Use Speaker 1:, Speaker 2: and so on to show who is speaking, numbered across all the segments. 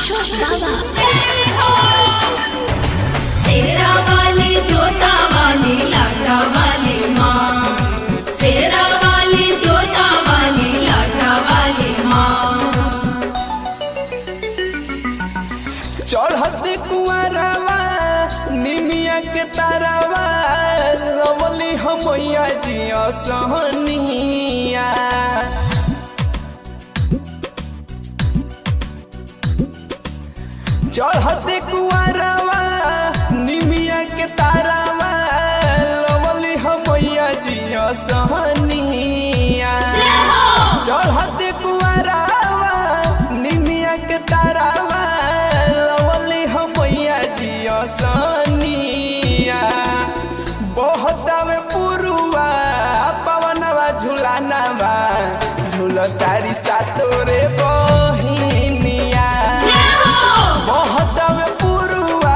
Speaker 1: अशोक बाबा।
Speaker 2: शेरा वाली जोता वाली लाटा वाली माँ, शेरा वाली जोता वाली लाटा वाली माँ।
Speaker 3: चढ़त कुआरवा निमिया के तारावा रवली हमैया जिया सहनिया। चढ़त कुआरवा निमिया के तारावा रवली हमैया जिया सहनिया। चढ़त कुआरवा निमिया के तारावा रवली हमैया जिया सहनिया। बहतावे पुरुआ पवनवा झुलानवा झुलतारी सातोरे बहिनिया। बहतावे पुरुआ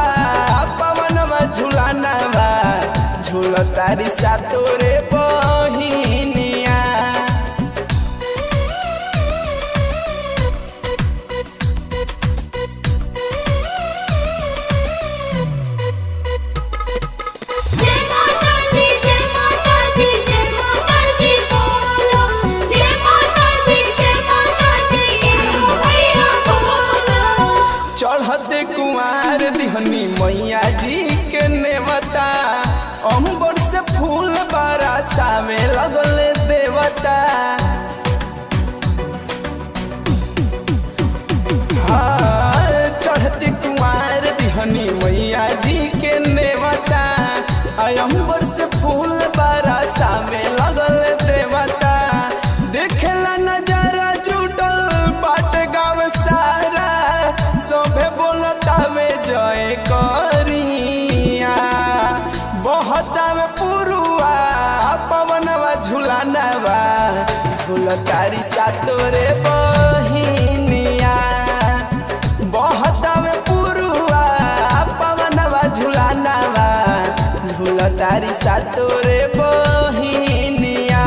Speaker 3: पवनवा झुलानवा झुलतारी सातोरे बहिनिया।
Speaker 2: जय माता जी जय माता जी जय माता जी बोलो, जय माता जी जय माता जी भैया बोलो।
Speaker 3: चढ़ते कुआर दिहनी मैया जी के नेवता अम्बर से फूल बरसावे लगले देवता। हाँ, चढ़ते कुआर दिहनी मैया जी के नेवता अम्बर से फूल बरसावे लगले देवता। देखेला नजारा जुटल बाट गाँव सारा सभे बोलतावे जय करिया। बहतावे पुरुआ पवनवा झुलानवा झुलतारी सातोरे बहिनिया। बहतावे पुरुआ पवनवा झुलानवा झुलतारी सातोरे बहिनिया।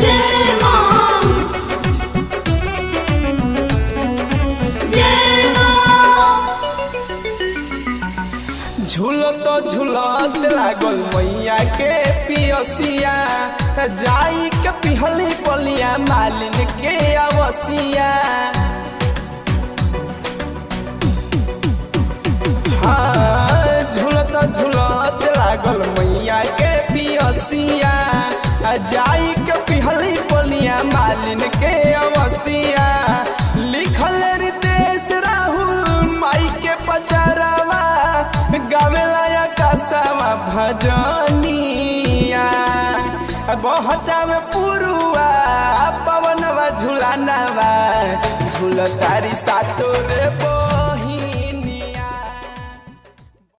Speaker 2: जय माँ जय माँ।
Speaker 3: झूलत झूलत लागल मैया के पियसिया जाई के पिहली पलिया मालिन के आवसिया। हाँ, झूलत झूलत लागल मैया के पियसिया जाई के पिहली पलिया मालिन के आवसिया। लिखल रितेश राहुल माई के पचरवा गावेला आकाशवा भजनिया। बहतावे पुरुआ पवनवा झुलानवा झुलतारी सातोरे